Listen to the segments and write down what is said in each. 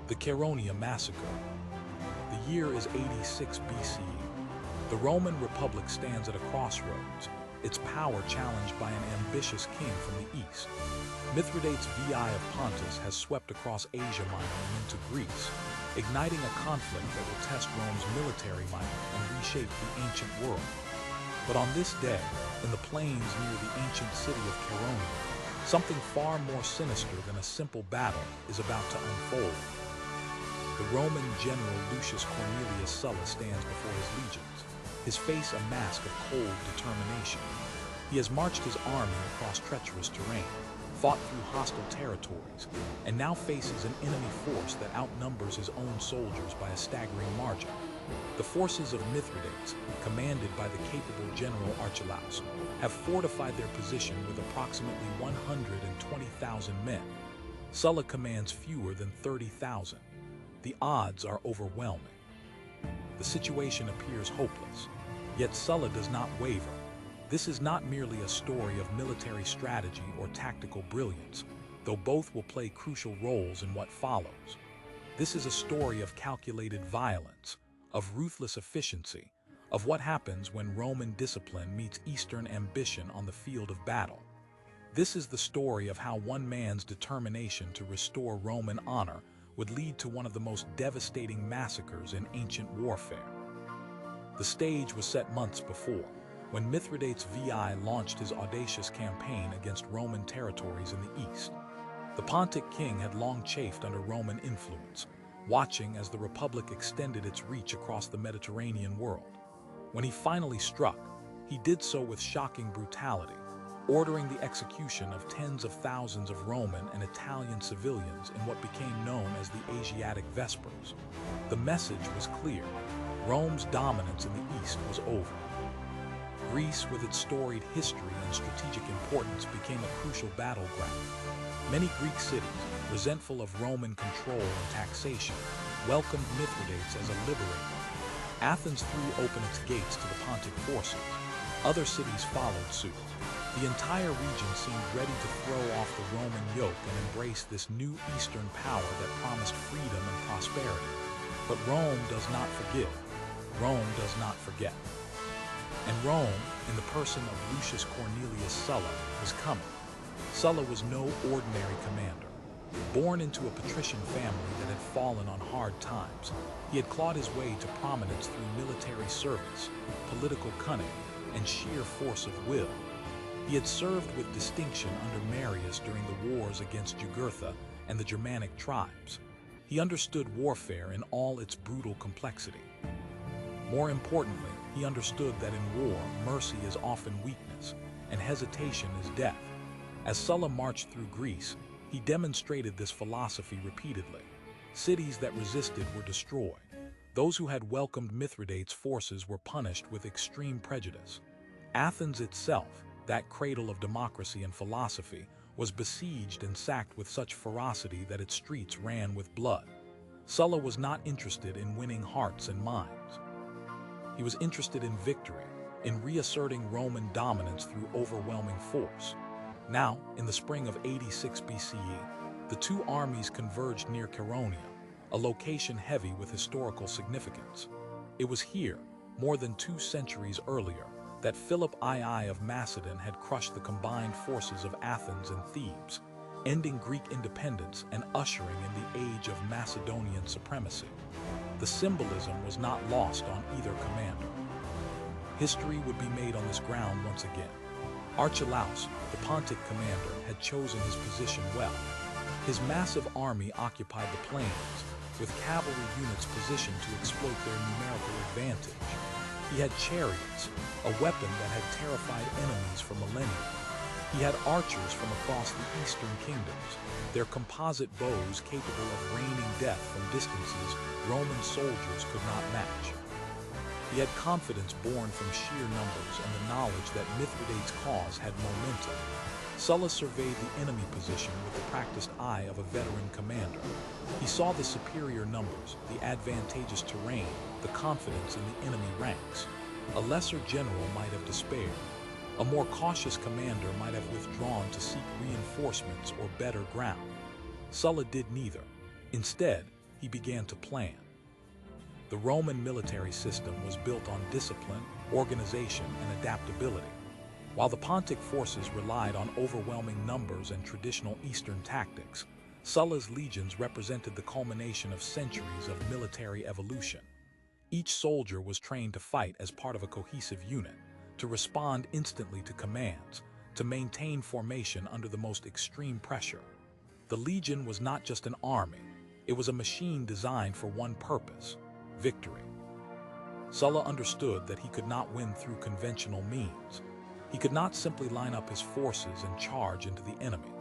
The Chaeronea Massacre. The year is 86 BCE. The Roman Republic stands at a crossroads, its power challenged by an ambitious king from the east. Mithridates VI of Pontus has swept across Asia Minor and into Greece, igniting a conflict that will test Rome's military might and reshape the ancient world. But on this day, in the plains near the ancient city of Chaeronea, something far more sinister than a simple battle is about to unfold. The Roman general Lucius Cornelius Sulla stands before his legions, his face a mask of cold determination. He has marched his army across treacherous terrain, fought through hostile territories, and now faces an enemy force that outnumbers his own soldiers by a staggering margin. The forces of Mithridates, commanded by the capable general Archelaus, have fortified their position with approximately 120,000 men. Sulla commands fewer than 30,000. The odds are overwhelming. The situation appears hopeless, yet Sulla does not waver. This is not merely a story of military strategy or tactical brilliance, though both will play crucial roles in what follows. This is a story of calculated violence, of ruthless efficiency, of what happens when Roman discipline meets Eastern ambition on the field of battle. This is the story of how one man's determination to restore Roman honor would lead to one of the most devastating massacres in ancient warfare. The stage was set months before, when Mithridates VI launched his audacious campaign against Roman territories in the east. The Pontic king had long chafed under Roman influence, watching as the Republic extended its reach across the Mediterranean world. When he finally struck, he did so with shocking brutality, ordering the execution of tens of thousands of Roman and Italian civilians in what became known as the Asiatic Vespers. The message was clear: Rome's dominance in the east was over. Greece, with its storied history and strategic importance, became a crucial battleground. Many Greek cities, resentful of Roman control and taxation, welcomed Mithridates as a liberator. Athens threw open its gates to the Pontic forces. Other cities followed suit. The entire region seemed ready to throw off the Roman yoke and embrace this new Eastern power that promised freedom and prosperity. But Rome does not forgive. Rome does not forget. And Rome, in the person of Lucius Cornelius Sulla, was coming. Sulla was no ordinary commander. Born into a patrician family that had fallen on hard times, he had clawed his way to prominence through military service, political cunning, and sheer force of will. He had served with distinction under Marius during the wars against Jugurtha and the Germanic tribes. He understood warfare in all its brutal complexity. More importantly, he understood that in war, mercy is often weakness, and hesitation is death. As Sulla marched through Greece, he demonstrated this philosophy repeatedly. Cities that resisted were destroyed. Those who had welcomed Mithridates' forces were punished with extreme prejudice. Athens itself, that cradle of democracy and philosophy, was besieged and sacked with such ferocity that its streets ran with blood. Sulla was not interested in winning hearts and minds. He was interested in victory, in reasserting Roman dominance through overwhelming force. Now, in the spring of 86 BCE, the two armies converged near Chaeronea, a location heavy with historical significance. It was here, more than 2 centuries earlier, that Philip II of Macedon had crushed the combined forces of Athens and Thebes, ending Greek independence and ushering in the age of Macedonian supremacy. The symbolism was not lost on either commander. History would be made on this ground once again. Archelaus, the Pontic commander, had chosen his position well. His massive army occupied the plains, with cavalry units positioned to exploit their numerical advantage. He had chariots, a weapon that had terrified enemies for millennia. He had archers from across the eastern kingdoms, their composite bows capable of raining death from distances Roman soldiers could not match. He had confidence born from sheer numbers and the knowledge that Mithridates' cause had momentum. Sulla surveyed the enemy position with the practiced eye of a veteran commander. He saw the superior numbers, the advantageous terrain, the confidence in the enemy ranks. A lesser general might have despaired. A more cautious commander might have withdrawn to seek reinforcements or better ground. Sulla did neither. Instead, he began to plan. The Roman military system was built on discipline, organization, and adaptability. While the Pontic forces relied on overwhelming numbers and traditional Eastern tactics, Sulla's legions represented the culmination of centuries of military evolution. Each soldier was trained to fight as part of a cohesive unit, to respond instantly to commands, to maintain formation under the most extreme pressure. The legion was not just an army, it was a machine designed for one purpose: victory. Sulla understood that he could not win through conventional means. He could not simply line up his forces and charge into the enemy.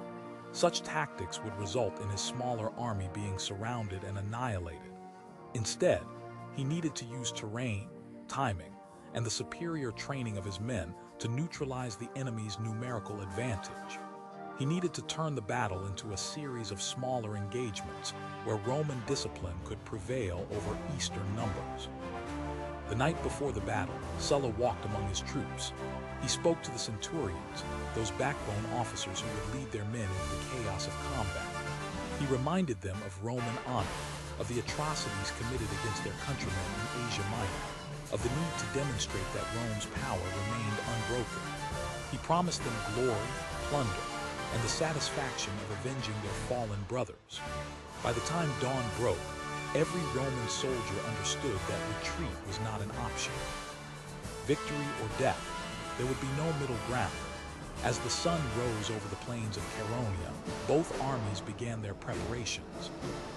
Such tactics would result in his smaller army being surrounded and annihilated. Instead, he needed to use terrain, timing, and the superior training of his men to neutralize the enemy's numerical advantage. He needed to turn the battle into a series of smaller engagements where Roman discipline could prevail over Eastern numbers. The night before the battle, Sulla walked among his troops. He spoke to the centurions, those backbone officers who would lead their men into the chaos of combat. He reminded them of Roman honor, of the atrocities committed against their countrymen in Asia Minor, of the need to demonstrate that Rome's power remained unbroken. He promised them glory, plunder, and the satisfaction of avenging their fallen brothers. By the time dawn broke, every Roman soldier understood that retreat was not an option. Victory or death, there would be no middle ground. As the sun rose over the plains of Chaeronea, both armies began their preparations.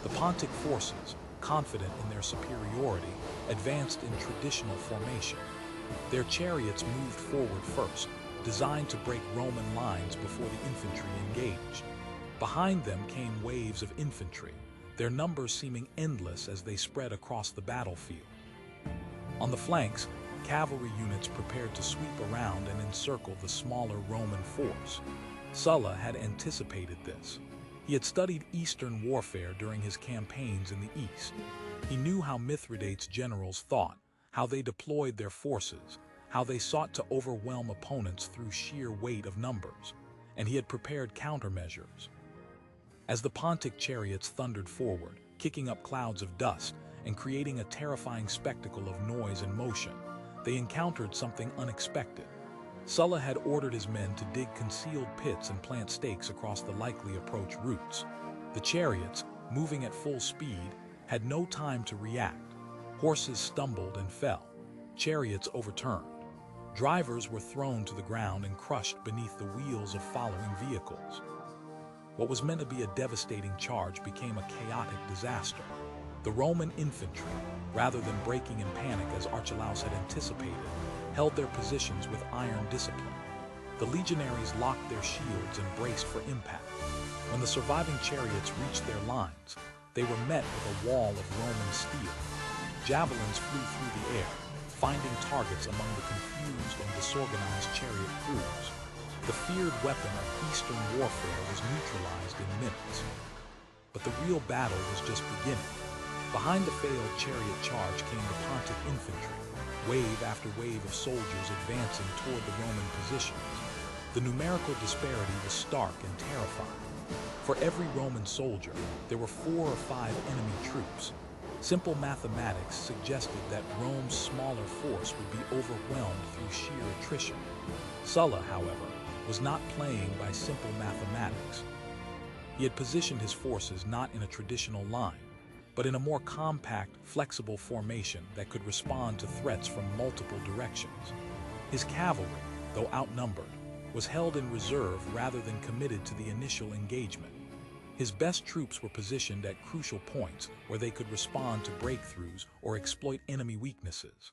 The Pontic forces, confident in their superiority, advanced in traditional formation. Their chariots moved forward first, designed to break Roman lines before the infantry engaged. Behind them came waves of infantry, their numbers seeming endless as they spread across the battlefield. On the flanks, cavalry units prepared to sweep around and encircle the smaller Roman force. Sulla had anticipated this. He had studied Eastern warfare during his campaigns in the East. He knew how Mithridates' generals thought, how they deployed their forces, how they sought to overwhelm opponents through sheer weight of numbers, and he had prepared countermeasures. As the Pontic chariots thundered forward, kicking up clouds of dust and creating a terrifying spectacle of noise and motion, they encountered something unexpected. Sulla had ordered his men to dig concealed pits and plant stakes across the likely approach routes. The chariots, moving at full speed, had no time to react. Horses stumbled and fell. Chariots overturned. Drivers were thrown to the ground and crushed beneath the wheels of following vehicles. What was meant to be a devastating charge became a chaotic disaster. The Roman infantry, rather than breaking in panic as Archelaus had anticipated, held their positions with iron discipline. The legionaries locked their shields and braced for impact. When the surviving chariots reached their lines, they were met with a wall of Roman steel. Javelins flew through the air, finding targets among the confused and disorganized chariot crews. The feared weapon of Eastern warfare was neutralized in minutes. But the real battle was just beginning. Behind the failed chariot charge came the Pontic infantry, wave after wave of soldiers advancing toward the Roman positions. The numerical disparity was stark and terrifying. For every Roman soldier, there were 4 or 5 enemy troops. Simple mathematics suggested that Rome's smaller force would be overwhelmed through sheer attrition. Sulla, however, was not playing by simple mathematics. He had positioned his forces not in a traditional line, but in a more compact, flexible formation that could respond to threats from multiple directions. His cavalry, though outnumbered, was held in reserve rather than committed to the initial engagement. His best troops were positioned at crucial points where they could respond to breakthroughs or exploit enemy weaknesses.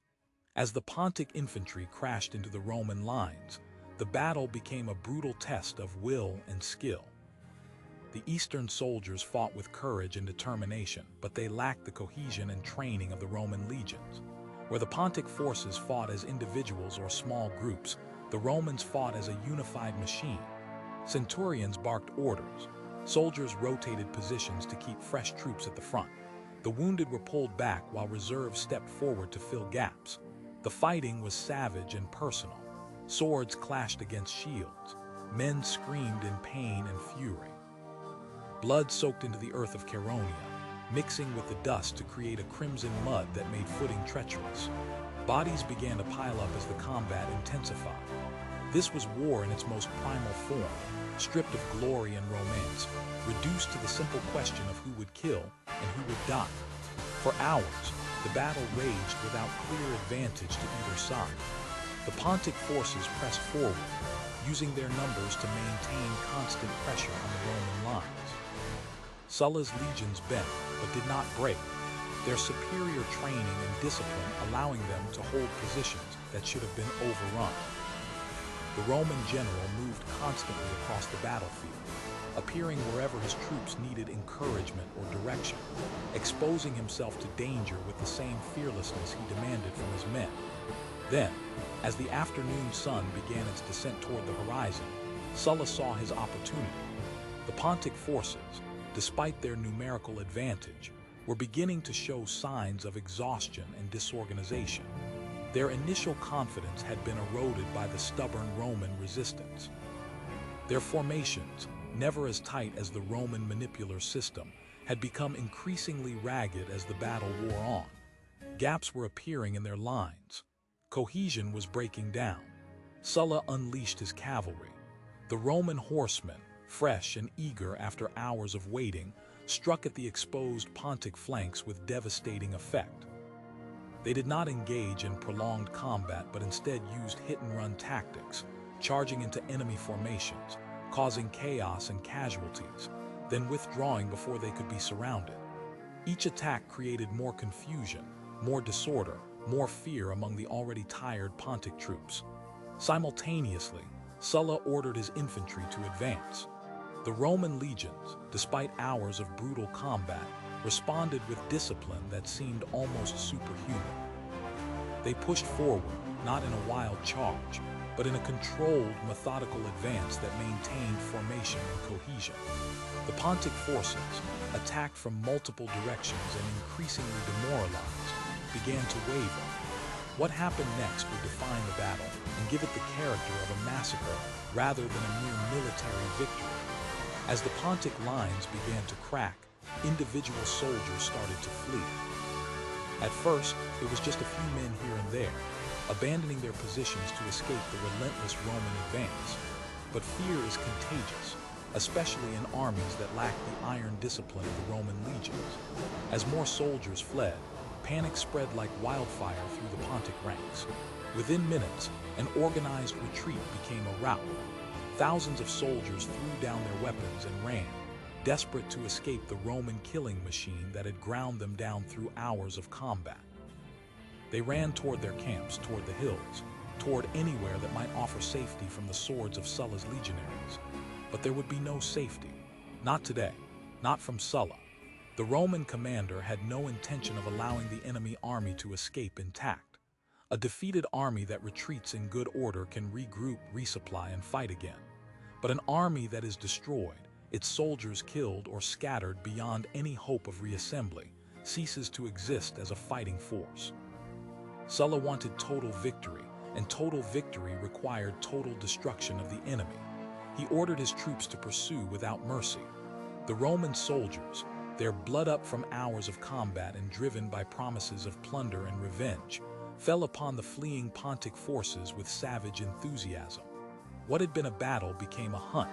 As the Pontic infantry crashed into the Roman lines, the battle became a brutal test of will and skill. The Eastern soldiers fought with courage and determination, but they lacked the cohesion and training of the Roman legions. Where the Pontic forces fought as individuals or small groups, the Romans fought as a unified machine. Centurions barked orders. Soldiers rotated positions to keep fresh troops at the front. The wounded were pulled back while reserves stepped forward to fill gaps. The fighting was savage and personal. Swords clashed against shields. Men screamed in pain and fury. Blood soaked into the earth of Chaeronea. mixing with the dust to create a crimson mud that made footing treacherous. Bodies began to pile up as the combat intensified. This was war in its most primal form, stripped of glory and romance, reduced to the simple question of who would kill and who would die. For hours, the battle raged without clear advantage to either side. The Pontic forces pressed forward, using their numbers to maintain constant pressure on the Roman lines. Sulla's legions bent, but did not break, their superior training and discipline allowing them to hold positions that should have been overrun. The Roman general moved constantly across the battlefield, appearing wherever his troops needed encouragement or direction, exposing himself to danger with the same fearlessness he demanded from his men. Then, as the afternoon sun began its descent toward the horizon, Sulla saw his opportunity. The Pontic forces, despite their numerical advantage, were beginning to show signs of exhaustion and disorganization. Their initial confidence had been eroded by the stubborn Roman resistance. Their formations, never as tight as the Roman manipular system, had become increasingly ragged as the battle wore on. Gaps were appearing in their lines. Cohesion was breaking down. Sulla unleashed his cavalry. The Roman horsemen, fresh and eager after hours of waiting, struck at the exposed Pontic flanks with devastating effect. They did not engage in prolonged combat, but instead used hit-and-run tactics, charging into enemy formations, causing chaos and casualties, then withdrawing before they could be surrounded. Each attack created more confusion, more disorder, more fear among the already tired Pontic troops. Simultaneously, Sulla ordered his infantry to advance. The Roman legions, despite hours of brutal combat, responded with discipline that seemed almost superhuman. They pushed forward, not in a wild charge, but in a controlled, methodical advance that maintained formation and cohesion. The Pontic forces, attacked from multiple directions and increasingly demoralized, began to waver. What happened next would define the battle and give it the character of a massacre rather than a mere military victory. As the Pontic lines began to crack, individual soldiers started to flee. At first, it was just a few men here and there, abandoning their positions to escape the relentless Roman advance. But fear is contagious, especially in armies that lack the iron discipline of the Roman legions. As more soldiers fled, panic spread like wildfire through the Pontic ranks. Within minutes, an organized retreat became a rout. Thousands of soldiers threw down their weapons and ran, desperate to escape the Roman killing machine that had ground them down through hours of combat. They ran toward their camps, toward the hills, toward anywhere that might offer safety from the swords of Sulla's legionaries. But there would be no safety. Not today, not from Sulla. The Roman commander had no intention of allowing the enemy army to escape intact. A defeated army that retreats in good order can regroup, resupply, and fight again. But an army that is destroyed, its soldiers killed or scattered beyond any hope of reassembly, ceases to exist as a fighting force. Sulla wanted total victory, and total victory required total destruction of the enemy. He ordered his troops to pursue without mercy. The Roman soldiers, their blood up from hours of combat and driven by promises of plunder and revenge, fell upon the fleeing Pontic forces with savage enthusiasm. What had been a battle became a hunt.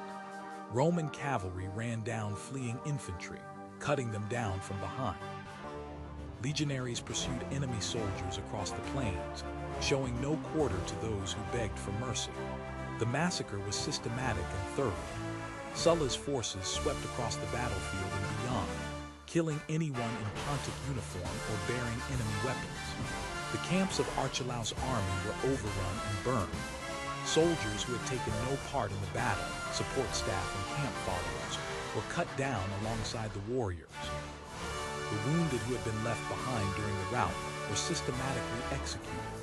Roman cavalry ran down fleeing infantry, cutting them down from behind. Legionaries pursued enemy soldiers across the plains, showing no quarter to those who begged for mercy. The massacre was systematic and thorough. Sulla's forces swept across the battlefield and beyond, killing anyone in Pontic uniform or bearing enemy weapons. The camps of Archelaus' army were overrun and burned. Soldiers who had taken no part in the battle, support staff and camp followers, were cut down alongside the warriors. The wounded who had been left behind during the rout were systematically executed.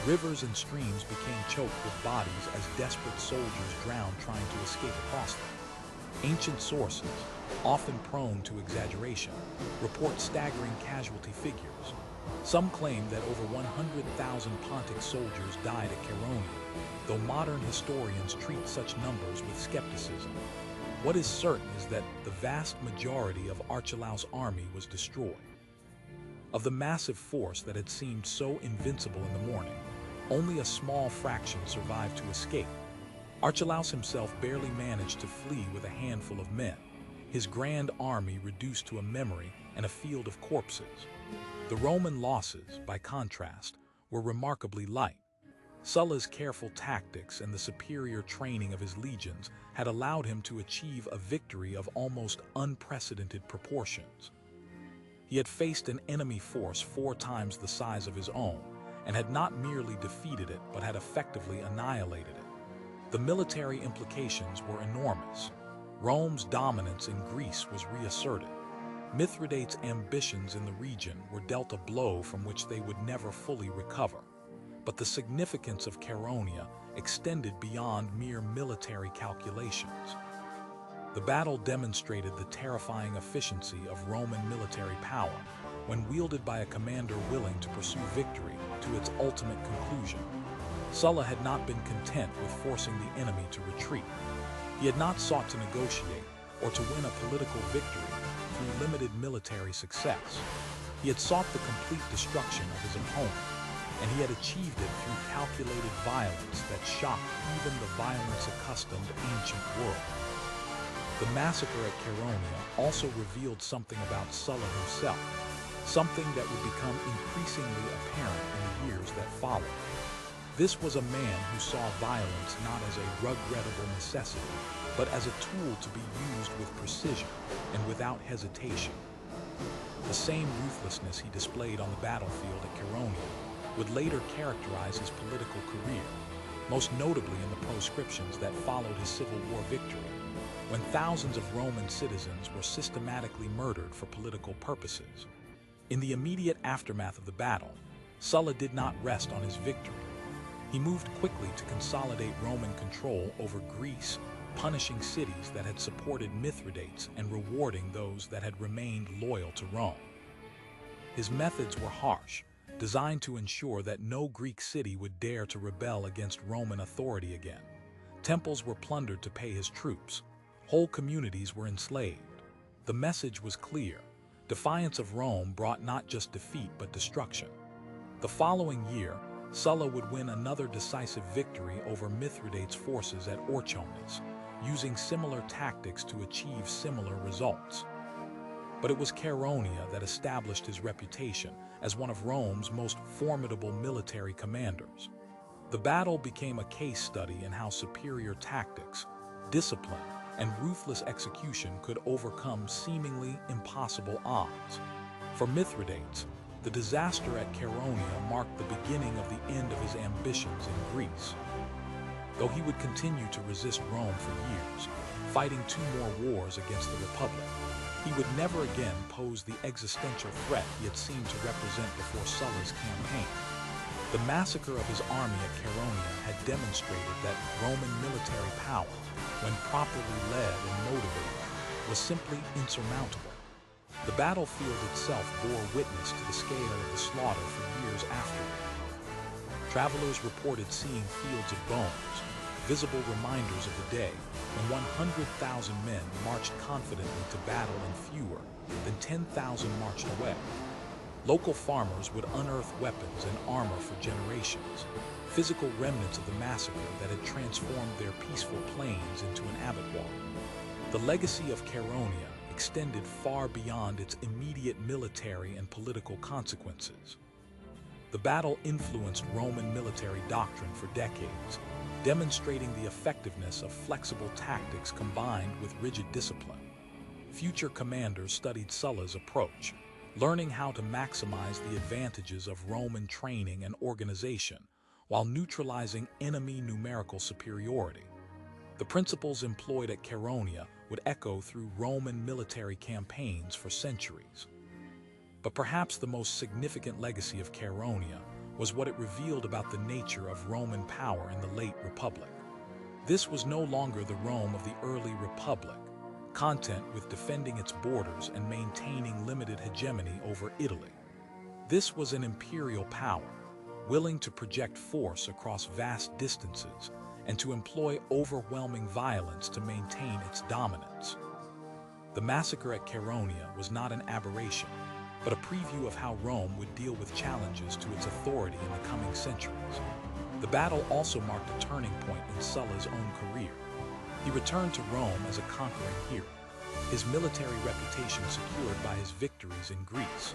Rivers and streams became choked with bodies as desperate soldiers drowned trying to escape across them. Ancient sources, often prone to exaggeration, report staggering casualty figures. Some claim that over 100,000 Pontic soldiers died at Chaeronea, though modern historians treat such numbers with skepticism. What is certain is that the vast majority of Archelaus' army was destroyed. Of the massive force that had seemed so invincible in the morning, only a small fraction survived to escape. Archelaus himself barely managed to flee with a handful of men, his grand army reduced to a memory and a field of corpses. The Roman losses, by contrast, were remarkably light. Sulla's careful tactics and the superior training of his legions had allowed him to achieve a victory of almost unprecedented proportions. He had faced an enemy force 4 times the size of his own, and had not merely defeated it but had effectively annihilated it. The military implications were enormous. Rome's dominance in Greece was reasserted. Mithridates' ambitions in the region were dealt a blow from which they would never fully recover. But the significance of Chaeronea extended beyond mere military calculations. The battle demonstrated the terrifying efficiency of Roman military power when wielded by a commander willing to pursue victory to its ultimate conclusion. Sulla had not been content with forcing the enemy to retreat. He had not sought to negotiate or to win a political victory through limited military success. He had sought the complete destruction of his opponent, and he had achieved it through calculated violence that shocked even the violence-accustomed ancient world. The massacre at Chaeronea also revealed something about Sulla himself, something that would become increasingly apparent in the years that followed. This was a man who saw violence not as a regrettable necessity, but as a tool to be used with precision and without hesitation. The same ruthlessness he displayed on the battlefield at Chaeronea would later characterize his political career, most notably in the proscriptions that followed his Civil War victory, when thousands of Roman citizens were systematically murdered for political purposes. In the immediate aftermath of the battle, Sulla did not rest on his victory. He moved quickly to consolidate Roman control over Greece, punishing cities that had supported Mithridates and rewarding those that had remained loyal to Rome. His methods were harsh, designed to ensure that no Greek city would dare to rebel against Roman authority again. Temples were plundered to pay his troops. Whole communities were enslaved. The message was clear. Defiance of Rome brought not just defeat but destruction. The following year, Sulla would win another decisive victory over Mithridates' forces at Orchomenus, using similar tactics to achieve similar results. But it was Chaeronea that established his reputation as one of Rome's most formidable military commanders. The battle became a case study in how superior tactics, discipline, and ruthless execution could overcome seemingly impossible odds. For Mithridates, the disaster at Chaeronea marked the beginning of the end of his ambitions in Greece. Though he would continue to resist Rome for years, fighting 2 more wars against the Republic, he would never again pose the existential threat he had seemed to represent before Sulla's campaign. The massacre of his army at Chaeronea had demonstrated that Roman military power, when properly led and motivated, was simply insurmountable. The battlefield itself bore witness to the scale of the slaughter for years afterward. Travelers reported seeing fields of bones, visible reminders of the day when 100,000 men marched confidently to battle and fewer than 10,000 marched away. Local farmers would unearth weapons and armor for generations, physical remnants of the massacre that had transformed their peaceful plains into an abattoir. The legacy of Chaeronea extended far beyond its immediate military and political consequences. The battle influenced Roman military doctrine for decades, demonstrating the effectiveness of flexible tactics combined with rigid discipline. Future commanders studied Sulla's approach, learning how to maximize the advantages of Roman training and organization while neutralizing enemy numerical superiority. The principles employed at Chaeronea would echo through Roman military campaigns for centuries. But perhaps the most significant legacy of Chaeronea was what it revealed about the nature of Roman power in the late Republic. This was no longer the Rome of the early Republic, content with defending its borders and maintaining limited hegemony over Italy. This was an imperial power, willing to project force across vast distances and to employ overwhelming violence to maintain its dominance. The massacre at Chaeronea was not an aberration, but a preview of how Rome would deal with challenges to its authority in the coming centuries. The battle also marked a turning point in Sulla's own career. He returned to Rome as a conquering hero, his military reputation secured by his victories in Greece.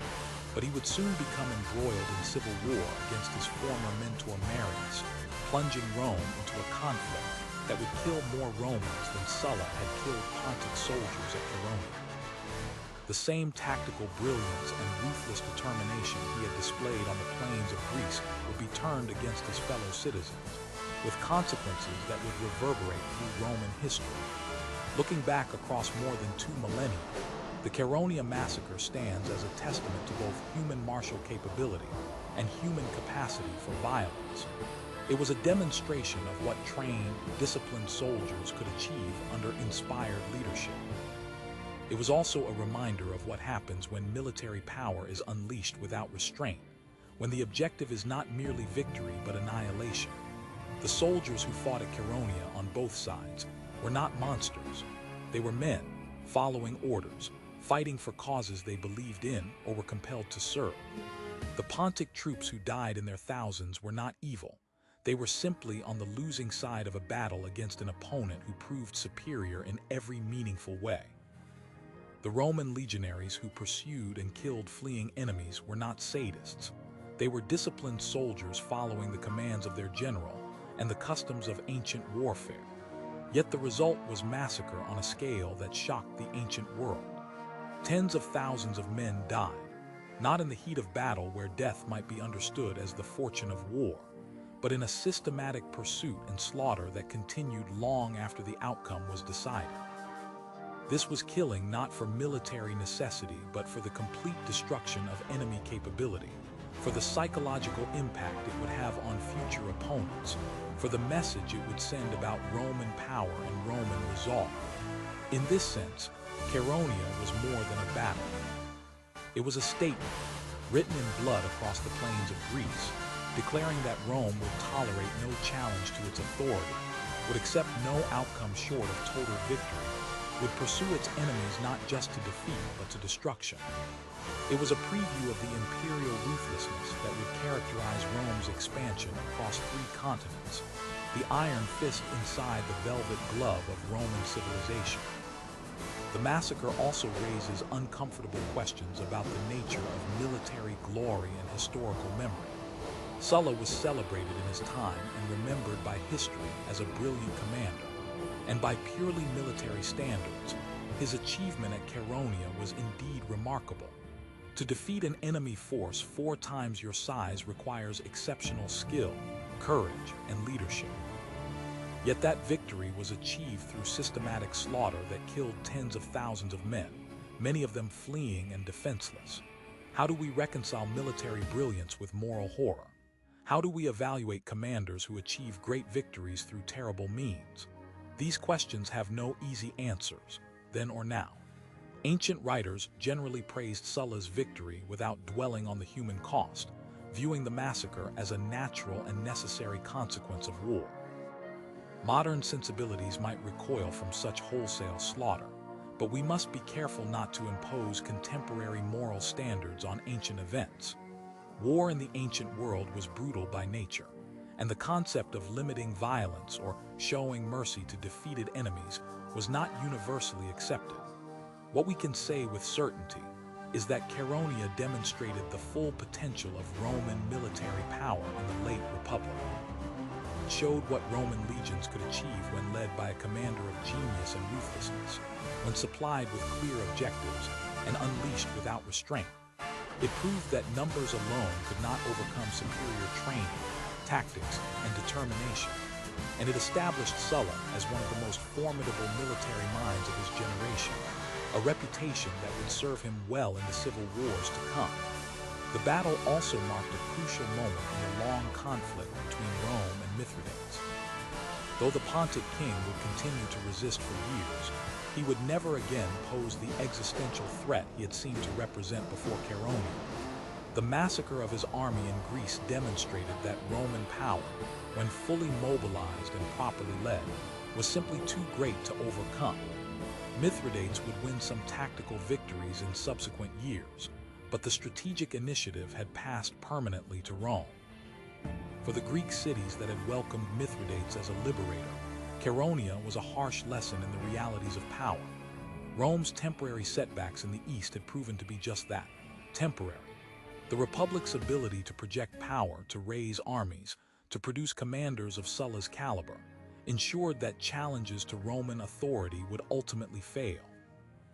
But he would soon become embroiled in civil war against his former mentor Marius, plunging Rome into a conflict that would kill more Romans than Sulla had killed Pontic soldiers at Chaeronea. The same tactical brilliance and ruthless determination he had displayed on the plains of Greece would be turned against his fellow citizens, with consequences that would reverberate through Roman history. Looking back across more than 2 millennia, the Chaeronea Massacre stands as a testament to both human martial capability and human capacity for violence. It was a demonstration of what trained, disciplined soldiers could achieve under inspired leadership. It was also a reminder of what happens when military power is unleashed without restraint, when the objective is not merely victory but annihilation. The soldiers who fought at Chaeronea on both sides were not monsters. They were men, following orders, fighting for causes they believed in or were compelled to serve. The Pontic troops who died in their thousands were not evil. They were simply on the losing side of a battle against an opponent who proved superior in every meaningful way. The Roman legionaries who pursued and killed fleeing enemies were not sadists. They were disciplined soldiers following the commands of their general and the customs of ancient warfare. Yet the result was massacre on a scale that shocked the ancient world. Tens of thousands of men died, not in the heat of battle where death might be understood as the fortune of war, but in a systematic pursuit and slaughter that continued long after the outcome was decided. This was killing not for military necessity, but for the complete destruction of enemy capability, for the psychological impact it would have on future opponents, for the message it would send about Roman power and Roman resolve. In this sense, Chaeronea was more than a battle. It was a statement, written in blood across the plains of Greece, declaring that Rome would tolerate no challenge to its authority, would accept no outcome short of total victory, would pursue its enemies not just to defeat but to destruction. It was a preview of the imperial ruthlessness that would characterize Rome's expansion across 3 continents, the iron fist inside the velvet glove of Roman civilization. The massacre also raises uncomfortable questions about the nature of military glory and historical memory. Sulla was celebrated in his time and remembered by history as a brilliant commander, and by purely military standards, his achievement at Chaeronea was indeed remarkable. To defeat an enemy force 4 times your size requires exceptional skill, courage, and leadership. Yet that victory was achieved through systematic slaughter that killed tens of thousands of men, many of them fleeing and defenseless. How do we reconcile military brilliance with moral horror? How do we evaluate commanders who achieve great victories through terrible means? These questions have no easy answers, then or now. Ancient writers generally praised Sulla's victory without dwelling on the human cost, viewing the massacre as a natural and necessary consequence of war. Modern sensibilities might recoil from such wholesale slaughter, but we must be careful not to impose contemporary moral standards on ancient events. War in the ancient world was brutal by nature, and the concept of limiting violence or showing mercy to defeated enemies was not universally accepted. What we can say with certainty is that Chaeronea demonstrated the full potential of Roman military power in the late Republic. It showed what Roman legions could achieve when led by a commander of genius and ruthlessness, when supplied with clear objectives and unleashed without restraint. It proved that numbers alone could not overcome superior training, tactics, and determination, and it established Sulla as one of the most formidable military minds of his generation, a reputation that would serve him well in the civil wars to come. The battle also marked a crucial moment in the long conflict between Rome and Mithridates. Though the Pontic king would continue to resist for years, he would never again pose the existential threat he had seemed to represent before Chaeronea. The massacre of his army in Greece demonstrated that Roman power, when fully mobilized and properly led, was simply too great to overcome. Mithridates would win some tactical victories in subsequent years, but the strategic initiative had passed permanently to Rome. For the Greek cities that had welcomed Mithridates as a liberator, Chaeronea was a harsh lesson in the realities of power. Rome's temporary setbacks in the east had proven to be just that, temporary. The Republic's ability to project power, to raise armies, to produce commanders of Sulla's caliber, ensured that challenges to Roman authority would ultimately fail.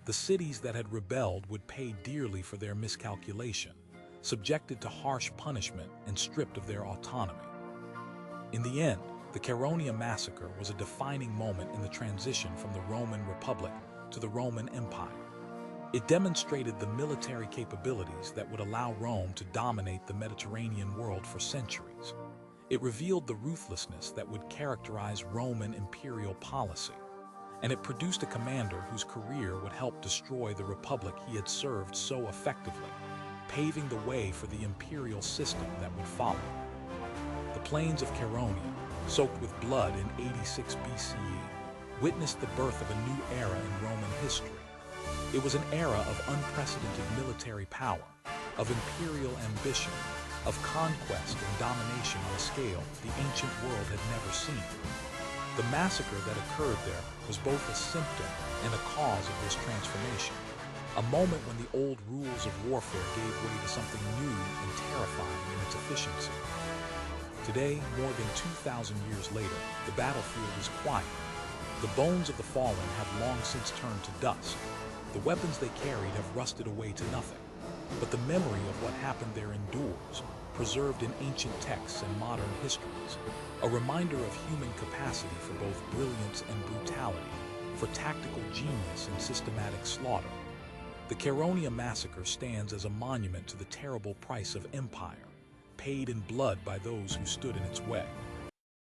The cities that had rebelled would pay dearly for their miscalculation, subjected to harsh punishment and stripped of their autonomy. In the end, the Chaeronea Massacre was a defining moment in the transition from the Roman Republic to the Roman Empire. It demonstrated the military capabilities that would allow Rome to dominate the Mediterranean world for centuries. It revealed the ruthlessness that would characterize Roman imperial policy, and it produced a commander whose career would help destroy the republic he had served so effectively, paving the way for the imperial system that would follow. The plains of Chaeronea, soaked with blood in 86 BCE, witnessed the birth of a new era in Roman history. It was an era of unprecedented military power, of imperial ambition, of conquest and domination on a scale the ancient world had never seen. The massacre that occurred there was both a symptom and a cause of this transformation, a moment when the old rules of warfare gave way to something new and terrifying in its efficiency. Today, more than 2,000 years later, the battlefield is quiet. The bones of the fallen have long since turned to dust. The weapons they carried have rusted away to nothing. But the memory of what happened there endures, preserved in ancient texts and modern histories, a reminder of human capacity for both brilliance and brutality, for tactical genius and systematic slaughter. The Chaeronea Massacre stands as a monument to the terrible price of empire, paid in blood by those who stood in its way.